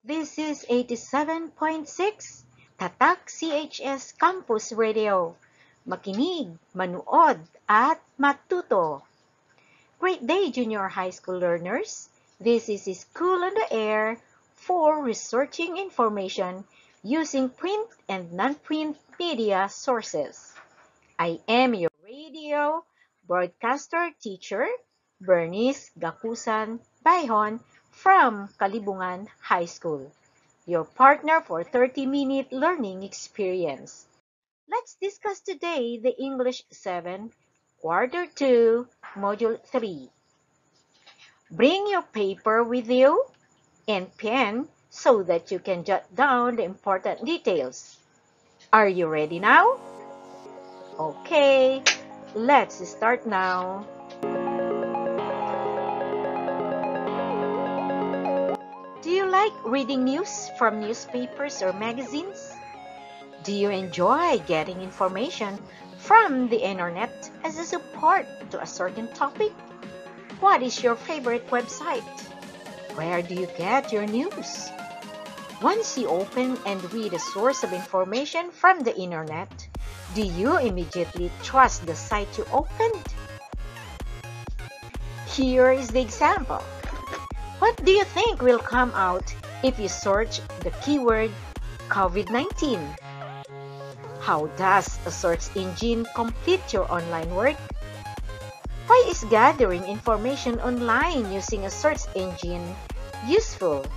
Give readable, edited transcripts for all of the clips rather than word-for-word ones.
This is 87.6 Tatak CHS Campus Radio. Makinig, manuod, at matuto. Great day, junior high school learners. This is School on the Air for researching information using print and non-print media sources. I am your radio broadcaster teacher, Bernice Gakusan Bayhon from Kalibungan High School, your partner for 30-minute learning experience. Let's discuss today the English 7, Quarter 2, Module 3. Bring your paper with you and pen so that you can jot down the important details. Are you ready now? Okay, let's start now. Do you like reading news from newspapers or magazines? Do you enjoy getting information from the internet as a support to a certain topic? What is your favorite website? Where do you get your news? Once you open and read a source of information from the internet, do you immediately trust the site you opened? Here is the example. What do you think will come out if you search the keyword COVID-19? How does a search engine complete your online work? Why is gathering information online using a search engine useful?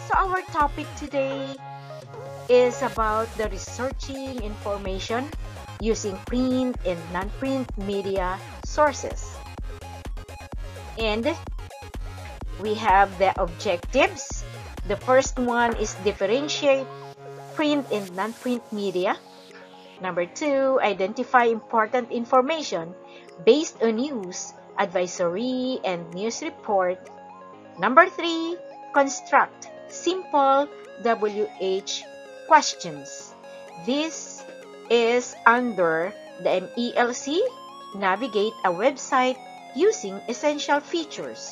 So our topic today is about the researching information using print and non-print media sources. And we have the objectives. The first one is differentiate print and non-print media. Number 2, identify important information based on news, advisory, and news report. Number 3, construct simple WH questions. This is under the MELC, navigate a website using essential features.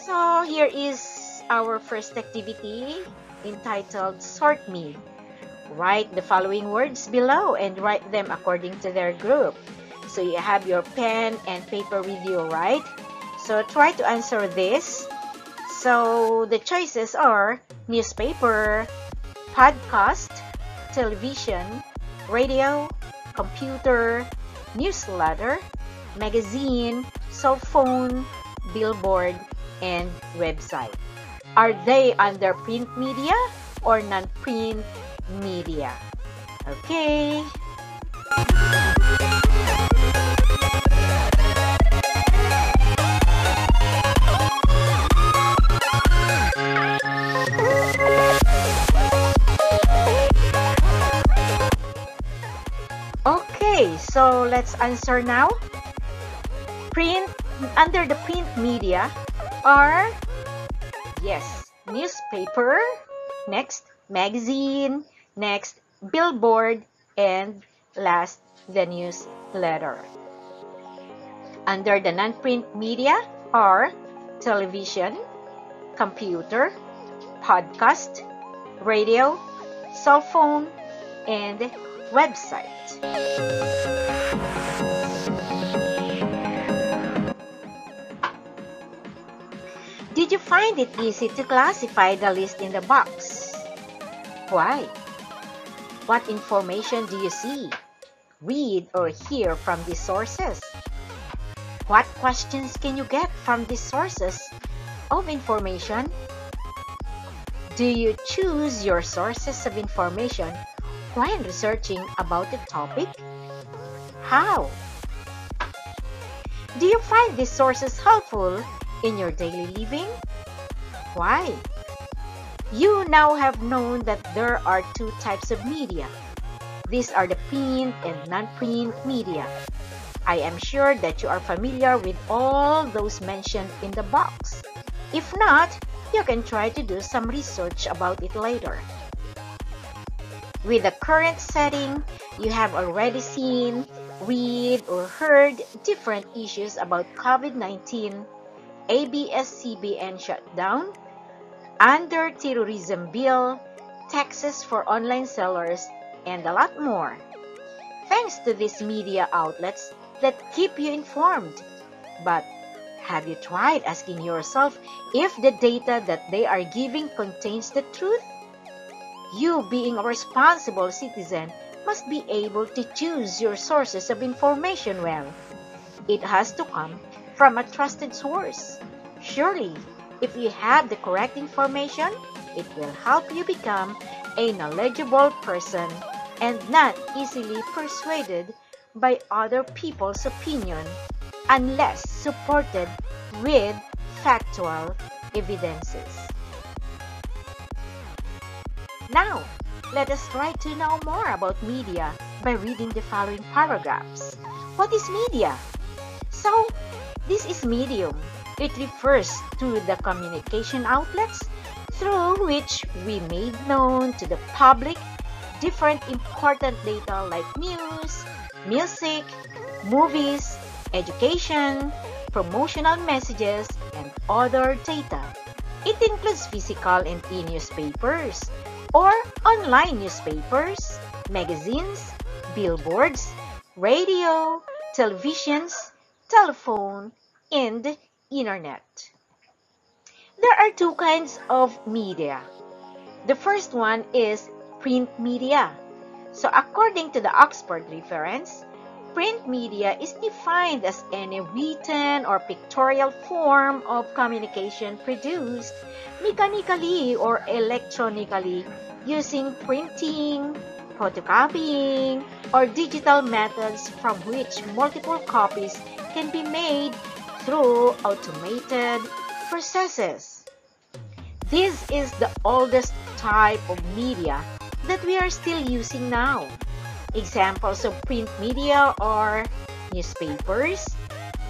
So here is our first activity entitled Sort Me. Write the following words below and write them according to their group. So you have your pen and paper with you, right? So try to answer this. So the choices are newspaper, podcast, television, radio, computer, newsletter, magazine, cell phone, billboard, and website. Are they under print media or non-print media? Okay. Okay, so let's answer now. Print, under the print media are, yes, newspaper, next, magazine, next, billboard, and last, the newsletter. Under the non-print media are television, computer, podcast, radio, cell phone, and website. Did you find it easy to classify the list in the box? Why? What information do you see, read, or hear from these sources? What questions can you get from these sources of information? Do you choose your sources of information when researching about the topic? How? Do you find these sources helpful in your daily living? Why? You now have known that there are two types of media. These are the print and non-print media. I am sure that you are familiar with all those mentioned in the box. If not, you can try to do some research about it later. With the current setting, you have already seen read or heard different issues about COVID-19, ABS-CBN shutdown, under-terrorism bill, taxes for online sellers, and a lot more. Thanks to these media outlets that keep you informed. But have you tried asking yourself if the data that they are giving contains the truth? You, being a responsible citizen, must be able to choose your sources of information well. It has to come from a trusted source. Surely, if you have the correct information, it will help you become a knowledgeable person and not easily persuaded by other people's opinion unless supported with factual evidences. Now, let us try to know more about media by reading the following paragraphs. What is media? So, this is medium. It refers to the communication outlets through which we made known to the public different important data like news, music, movies, education, promotional messages, and other data. It includes physical and e-newspapers or online newspapers, magazines, billboards, radio, televisions, telephone, and internet. There are two kinds of media. The first one is print media. So according to the Oxford reference, print media is defined as any written or pictorial form of communication produced mechanically or electronically using printing, photocopying, or digital methods from which multiple copies can be made through automated processes. This is the oldest type of media that we are still using now. Examples of print media are newspapers,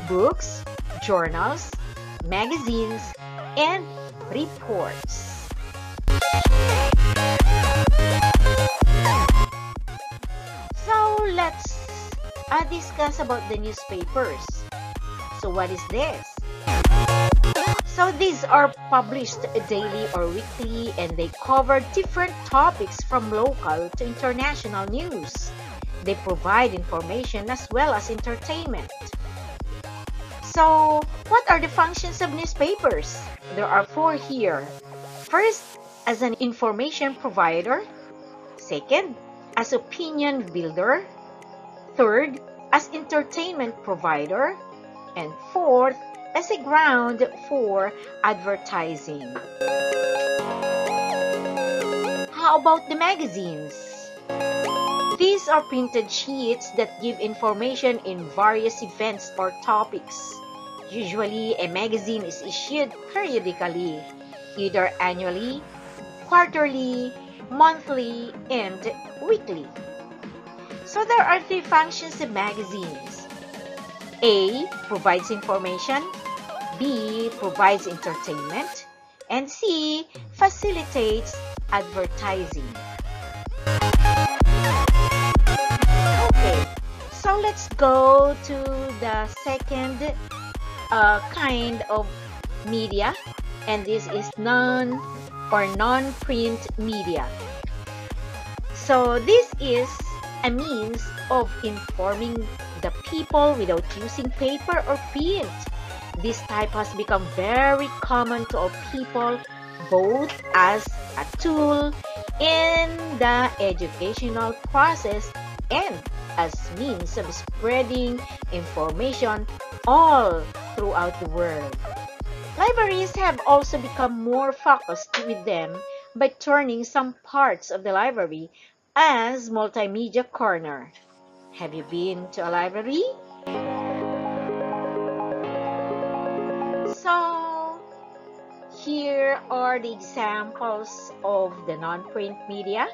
books, journals, magazines, and reports. So let's discuss about the newspapers. So what is this? So these are published daily or weekly and they cover different topics from local to international news. They provide information as well as entertainment. So what are the functions of newspapers? There are four here. First, as an information provider. Second, as opinion builder. Third, as entertainment provider. And fourth, as a ground for advertising. How about the magazines? These are printed sheets that give information in various events or topics. Usually, a magazine is issued periodically, either annually, quarterly, monthly, and weekly. So there are three functions of magazines. A. Provides information. B. Provides entertainment. And C. Facilitates advertising. Okay, so let's go to the second kind of media, and this is non-print media. So this is a means of informing the people without using paper or print. This type has become very common to all people, both as a tool in the educational process and as means of spreading information all throughout the world. Libraries have also become more focused with them by turning some parts of the library as multimedia corner. Have you been to a library? So, here are the examples of the non-print media.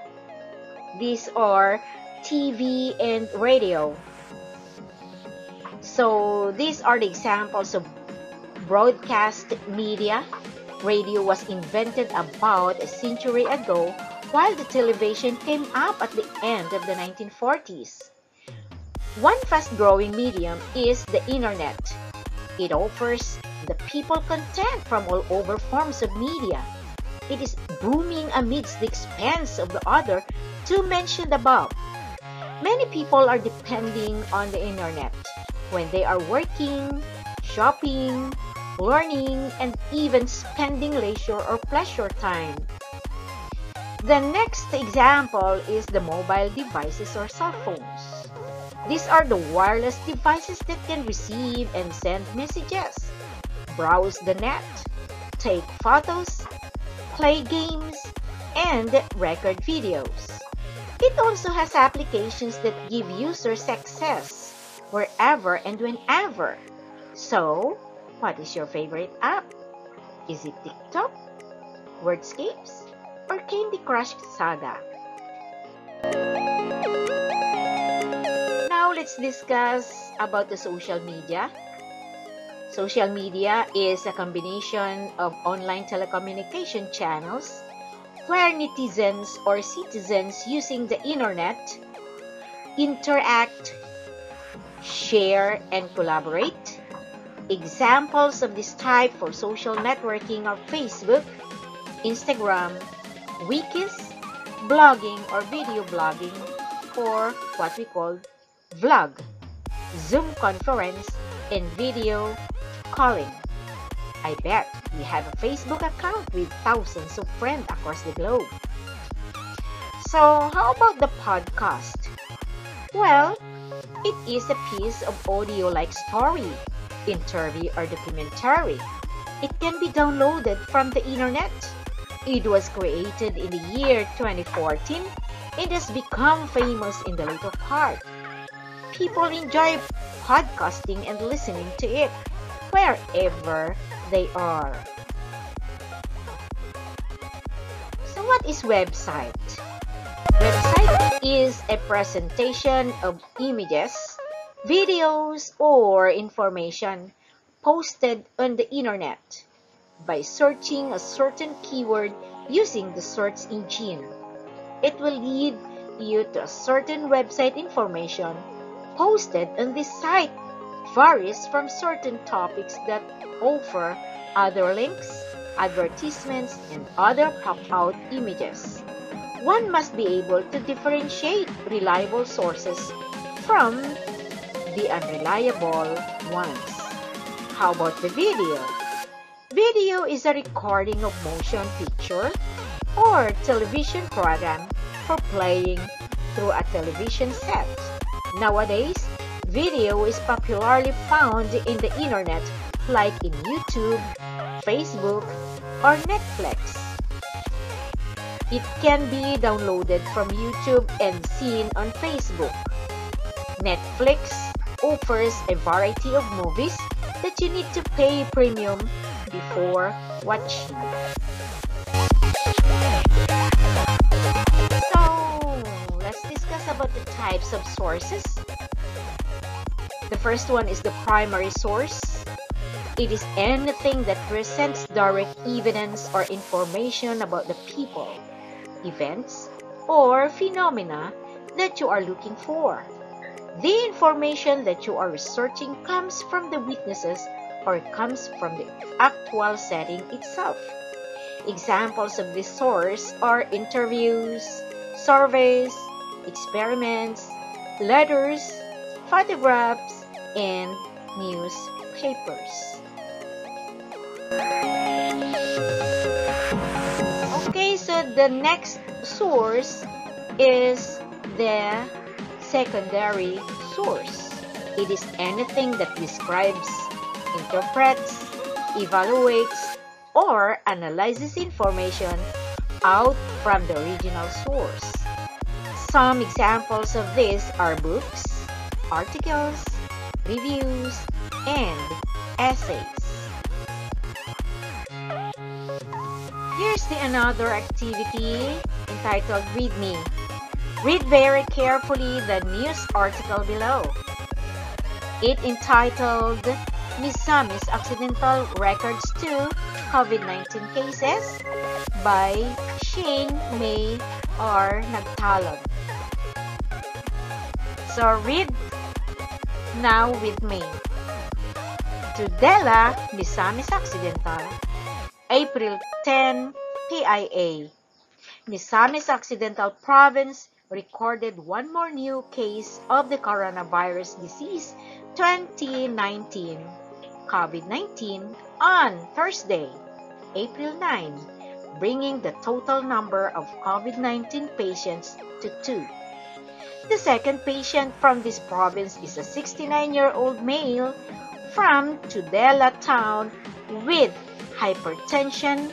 These are TV and radio. So, these are the examples of broadcast media. Radio was invented about a century ago, while the television came up at the end of the 1940s. One fast-growing medium is the internet. It offers the people content from all over forms of media. It is booming amidst the expense of the other two mentioned above. Many people are depending on the internet when they are working, shopping, learning, and even spending leisure or pleasure time. The next example is the mobile devices or cell phones. These are the wireless devices that can receive and send messages, browse the net, take photos, play games, and record videos. It also has applications that give users access wherever and whenever. So, what is your favorite app? Is it TikTok, Wordscapes, or Candy Crush Saga? Now let's discuss about the social media. Social media is a combination of online telecommunication channels where netizens or citizens using the internet interact, share, and collaborate. Examples of this type for social networking are Facebook, Instagram, wikis, blogging or video blogging, or what we call vlog, Zoom conference, and video calling. I bet we have a Facebook account with thousands of friends across the globe. So, how about the podcast? Well, it is a piece of audio-like story, interview, or documentary. It can be downloaded from the internet. It was created in the year 2014 and has become famous in the later part. People enjoy podcasting and listening to it wherever they are. So what is website? Website is a presentation of images, videos, or information posted on the internet by searching a certain keyword using the search engine. It will lead you to a certain website. Information posted on this site varies from certain topics that offer other links, advertisements, and other pop-out images. One must be able to differentiate reliable sources from the unreliable ones. How about the video? Video is a recording of motion picture or television program for playing through a television set. Nowadays, video is popularly found in the internet like in YouTube, Facebook, or Netflix. It can be downloaded from YouTube and seen on Facebook. Netflix offers a variety of movies that you need to pay premium before watching. So, let's discuss about the types of sources. The first one is the primary source. It is anything that presents direct evidence or information about the people, events, or phenomena that you are looking for. The information that you are researching comes from the witnesses or comes from the actual setting itself. Examples of this source are interviews, surveys, experiments, letters, photographs, and newspapers. Okay, so the next source is the secondary source. It is anything that describes, interprets, evaluates, or analyzes information out from the original source. Some examples of this are books, articles, reviews, and essays. Here's another activity entitled Read Me. Read very carefully the news article below. It entitled Misamis Accidental Records to COVID-19 Cases by Shane May R. Nagtalon. So read Now with me. Tudela, Misamis Occidental, April 10, PIA. Misamis Occidental Province recorded one more new case of the coronavirus disease 2019, COVID-19, on Thursday, April 9, bringing the total number of COVID-19 patients to 2. The second patient from this province is a 69-year-old male from Tudela town with hypertension,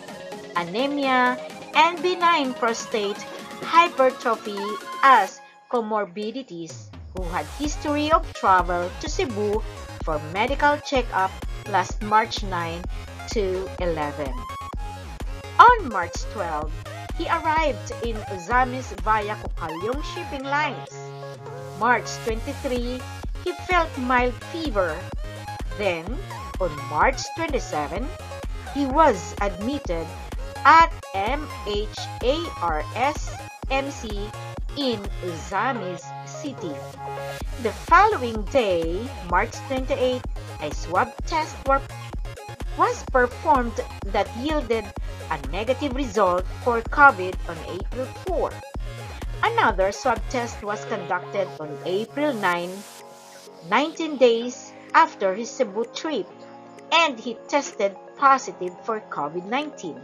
anemia, and benign prostate hypertrophy as comorbidities, who had history of travel to Cebu for medical checkup last March 9 to 11. On March 12, he arrived in Uzamis via Cocalyong shipping lines. March 23, he felt mild fever. Then, on March 27, he was admitted at MHARS MC in Uzamis City. The following day, March 28, a swab test was performed that yielded a negative result for COVID on April 4. Another swab test was conducted on April 9, 19 days after his Cebu trip, and he tested positive for COVID-19.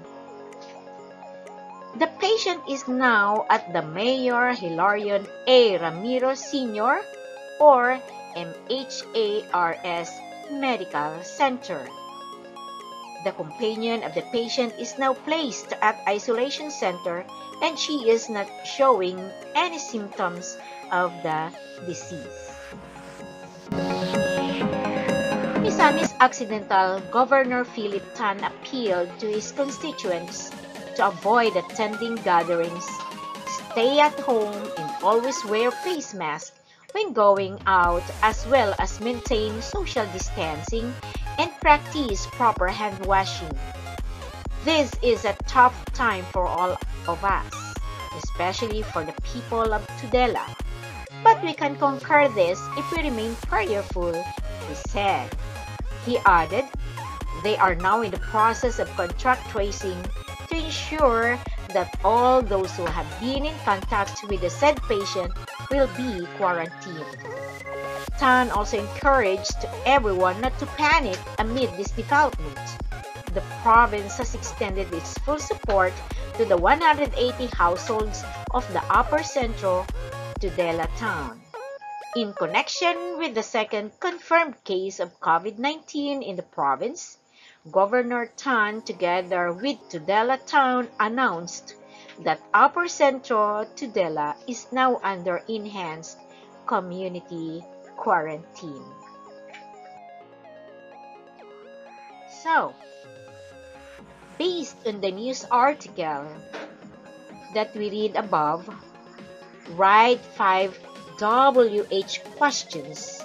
The patient is now at the Mayor Hilarion A. Ramiro Sr. or MHARS Medical Center. The companion of the patient is now placed at isolation center, and she is not showing any symptoms of the disease. Misamis Occidental Governor Philip Tan appealed to his constituents to avoid attending gatherings, stay at home, and always wear face masks when going out, as well as maintain social distancing and practice proper hand washing. This is a tough time for all of us, especially for the people of Tudela. But we can conquer this if we remain prayerful, he said. He added, they are now in the process of contact tracing to ensure that all those who have been in contact with the said patient will be quarantined. Tan also encouraged everyone not to panic amid this development. The province has extended its full support to the 180 households of the Upper Centro Tudela town. In connection with the second confirmed case of COVID-19 in the province, Governor Tan, together with Tudela town, announced that Upper Centro Tudela is now under enhanced community quarantine. So, based on the news article that we read above, write 5 WH questions.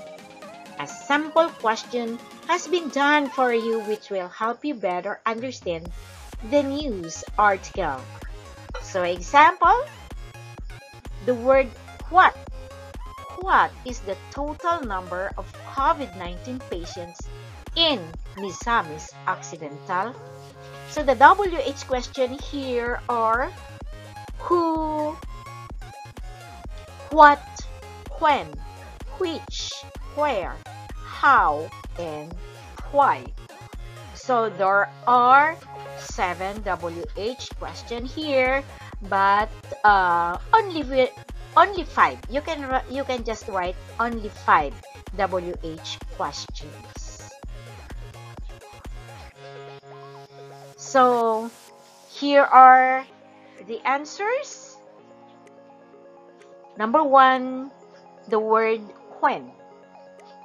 A sample question has been done for you which will help you better understand the news article. So, example, the word what. What is the total number of COVID-19 patients in Misamis Occidental? So the WH question here are who, what, when, which, where, how, and why. So there are 7 WH question here, but only 5. You can just write only 5 WH questions. So here are the answers. Number 1, the word when.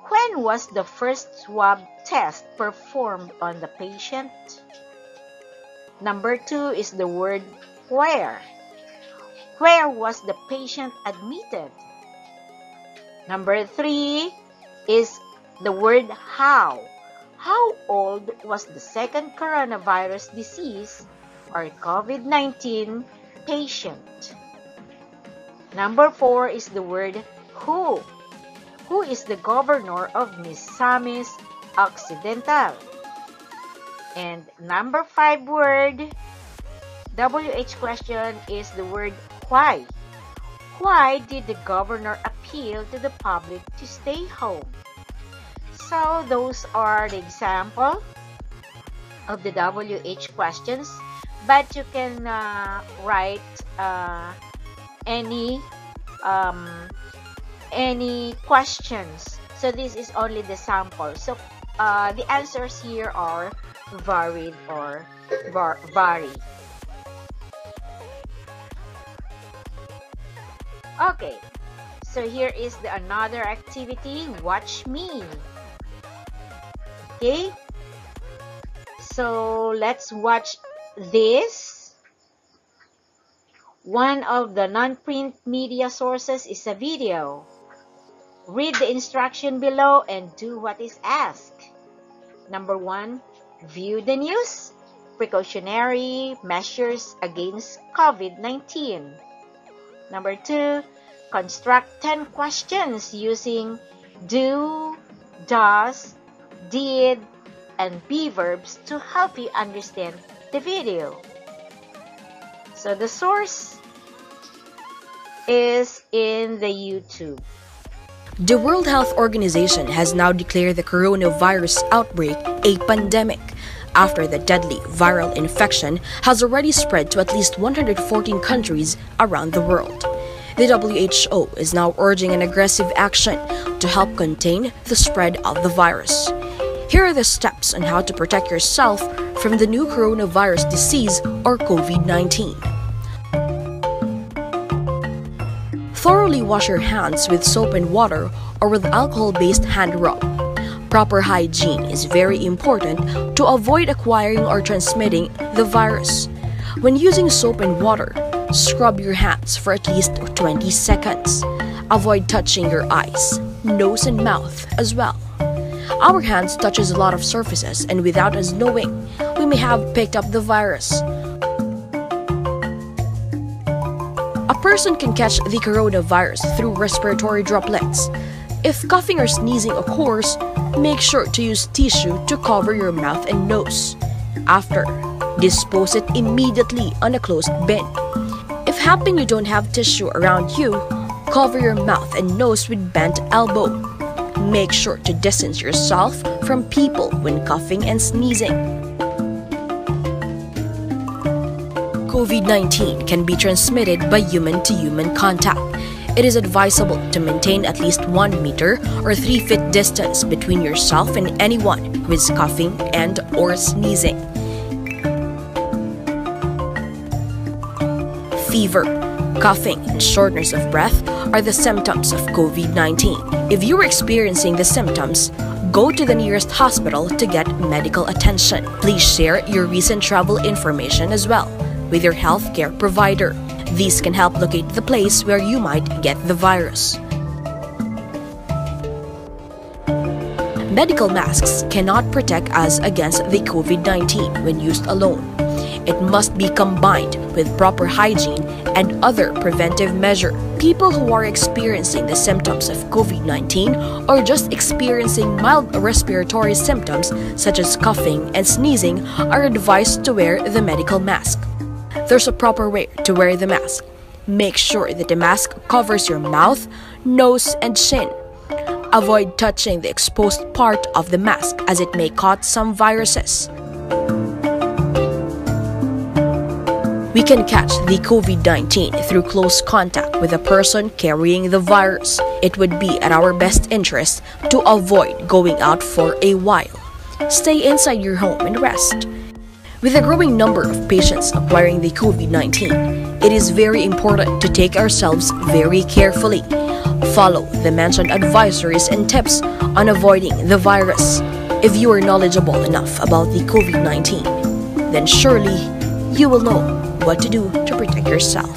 When was the first swab test performed on the patient? Number 2 is the word where. Where was the patient admitted? Number 3 is the word how. How old was the second coronavirus disease or COVID-19 patient? Number 4 is the word who. Who is the governor of Misamis Occidental? And number 5 word, WH question is the word why. Why did the governor appeal to the public to stay home? So those are the example of the WH questions, but you can write any questions. So this is only the sample. So the answers here are varied or vary. Okay, so here is the another activity. Watch me. Okay, so let's watch this. One of the non-print media sources is a video. Read the instruction below and do what is asked. Number 1, view the news. Precautionary measures against COVID-19. Number 2, construct 10 questions using do, does, did, and be verbs to help you understand the video. So the source is in the YouTube. The World Health Organization has now declared the coronavirus outbreak a pandemic after the deadly viral infection has already spread to at least 114 countries around the world. The WHO is now urging an aggressive action to help contain the spread of the virus. Here are the steps on how to protect yourself from the new coronavirus disease or COVID-19. Thoroughly wash your hands with soap and water or with alcohol-based hand rub. Proper hygiene is very important to avoid acquiring or transmitting the virus. When using soap and water, scrub your hands for at least 20 seconds. Avoid touching your eyes, nose, and mouth as well. Our hands touches a lot of surfaces, and without us knowing, we may have picked up the virus. A person can catch the coronavirus through respiratory droplets. If coughing or sneezing occurs, make sure to use tissue to cover your mouth and nose. After, dispose it immediately on a closed bin. If happen you don't have tissue around you, cover your mouth and nose with bent elbow. Make sure to distance yourself from people when coughing and sneezing. COVID-19 can be transmitted by human-to-human contact. It is advisable to maintain at least 1 meter or 3 feet distance between yourself and anyone who is coughing and or sneezing. Fever, coughing, and shortness of breath are the symptoms of COVID-19. If you are experiencing the symptoms, go to the nearest hospital to get medical attention. Please share your recent travel information as well with your healthcare provider. These can help locate the place where you might get the virus. Medical masks cannot protect us against the COVID-19 when used alone. It must be combined with proper hygiene and other preventive measures. People who are experiencing the symptoms of COVID-19 or just experiencing mild respiratory symptoms such as coughing and sneezing are advised to wear the medical mask. There's a proper way to wear the mask. Make sure that the mask covers your mouth, nose, and chin. Avoid touching the exposed part of the mask as it may cause some viruses. We can catch the COVID-19 through close contact with a person carrying the virus. It would be at our best interest to avoid going out for a while. Stay inside your home and rest. With a growing number of patients acquiring the COVID-19, it is very important to take ourselves very carefully. Follow the mentioned advisories and tips on avoiding the virus. If you are knowledgeable enough about the COVID-19, then surely you will know what to do to protect yourself.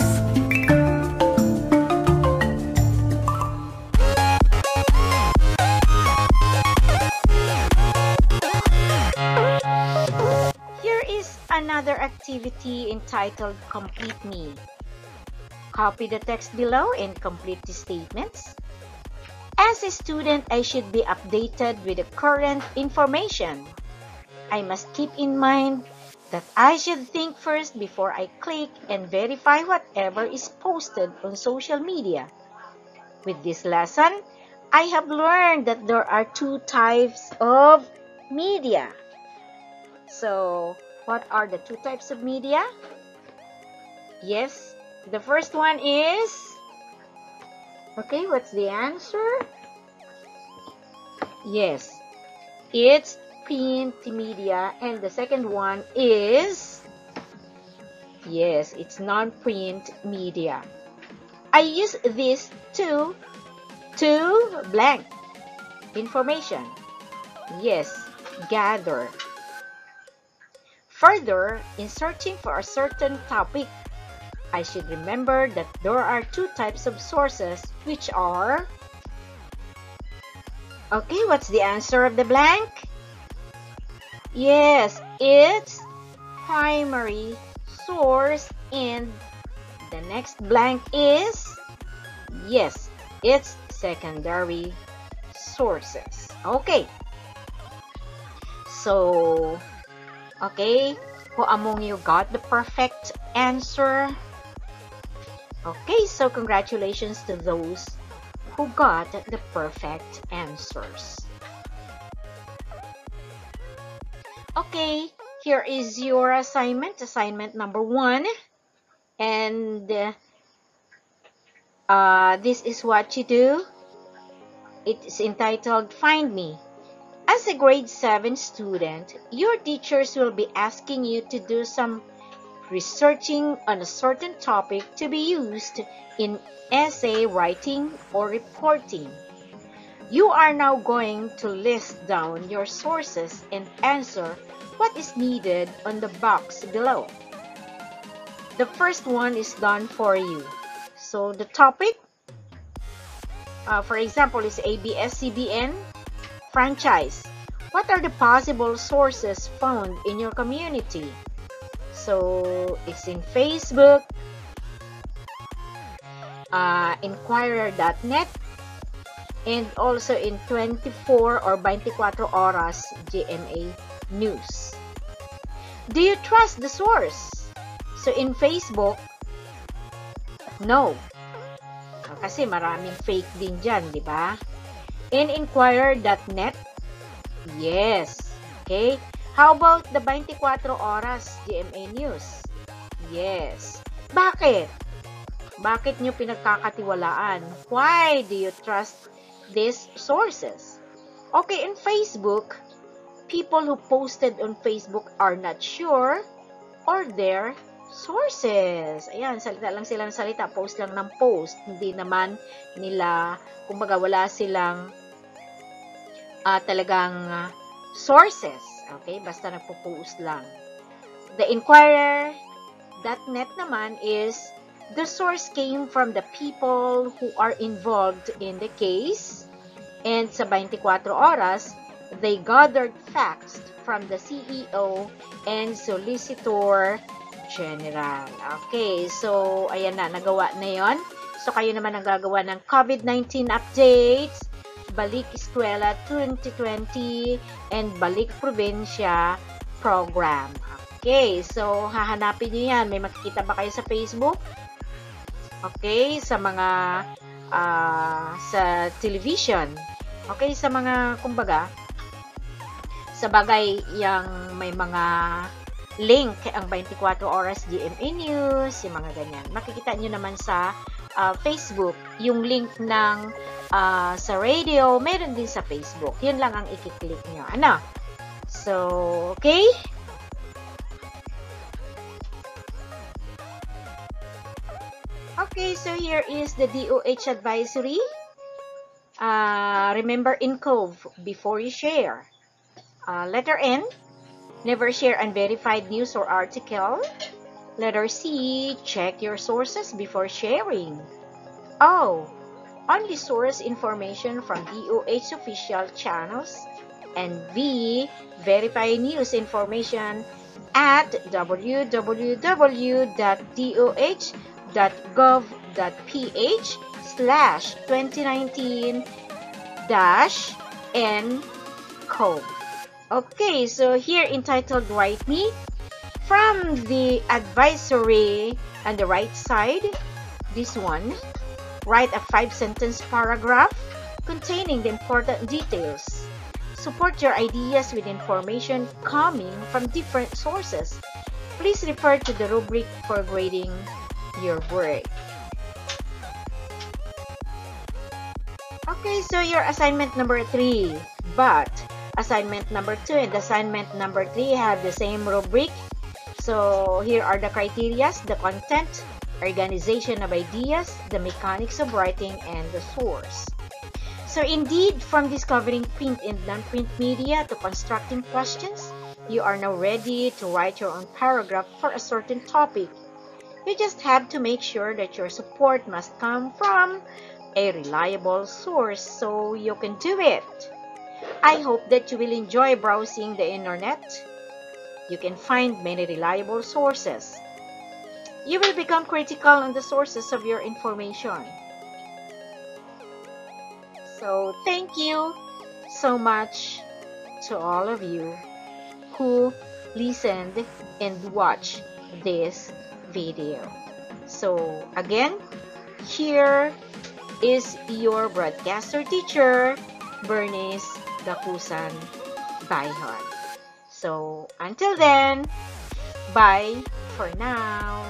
Here is another activity entitled Complete Me. Copy the text below and complete the statements. As a student, I should be updated with the current information. I must keep in mind that I should think first before I click and verify whatever is posted on social media. With this lesson, I have learned that there are two types of media. So, what are the two types of media? Yes, the first one is... Okay, what's the answer? Yes, it's print media, and the second one is... Yes, it's non-print media. I use these two to blank information. Yes, gather. Further, in searching for a certain topic, I should remember that there are two types of sources, which are... Okay, what's the answer of the blank? Yes, it's primary source, and the next blank is... Yes, it's secondary sources. Okay. So, okay, who among you got the perfect answer? Okay, so congratulations to those who got the perfect answers. Okay, here is your assignment number 1. And this is what you do. It is entitled Find Me. As a grade 7 student, your teachers will be asking you to do some researching on a certain topic to be used in essay writing or reporting. You are now going to list down your sources and answer what is needed on the box below. The first one is done for you. So the topic, for example, is ABS-CBN franchise. What are the possible sources found in your community? So it's in Facebook, Inquirer.net, and also in 24 or 24 Oras GMA News. Do you trust the source? So in Facebook, no. Kasi maraming fake din dyan, di ba? In Inquirer.net, yes. Okay? How about the 24 Oras GMA News? Yes. Bakit? Bakit nyo pinagkakatiwalaan? Why do you trust these sources? Okay, in Facebook, people who posted on Facebook are not sure or their sources. Ayan, salita lang sila ng salita, post lang ng post. Hindi naman nila, kumbaga wala silang talagang sources. Okay, basta nagpo-post lang. The Inquirer.net naman is the source came from the people who are involved in the case. And sa 24 Oras, they gathered facts from the CEO and Solicitor General. Okay, so ayan na, nagawa na yon. So kayo naman ang gagawa ng COVID-19 updates, Balik Eskwela 2020, and Balik Probinsya program. Okay, so hahanapin nyo yan. May makikita ba kayo sa Facebook? Okay, sa mga sa television. Okay, sa mga, kumbaga, sa bagay yung may mga link ang 24 Oras GMA News, yung mga ganyan. Makikita nyo naman sa Facebook, yung link ng sa radio, meron din sa Facebook. Yun lang ang i-click nyo. Ano? So, okay? Okay, so here is the DOH Advisory. Remember INCOV before you share. Letter N, never share unverified news or article. Letter C, check your sources before sharing. O, only source information from DOH official channels. And V, verify news information at www.doh.gov.ph/2019 dash N code. Okay, so here entitled Write Me, from the advisory on the right side, this one, write a 5-sentence paragraph containing the important details. Support your ideas with information coming from different sources. Please refer to the rubric for grading your work. Okay, so your assignment number 3, but assignment number 2 and assignment number 3 have the same rubric. So here are the criteria, the content, organization of ideas, the mechanics of writing, and the source. So indeed, from discovering print and non-print media to constructing questions, you are now ready to write your own paragraph for a certain topic. You just have to make sure that your support must come from a reliable source so you can do it. I hope that you will enjoy browsing the internet. You can find many reliable sources. You will become critical on the sources of your information. So thank you so much to all of you who listened and watched this video. So again, here is your broadcaster teacher, Bernice Dakusan Baihon. So until then, bye for now.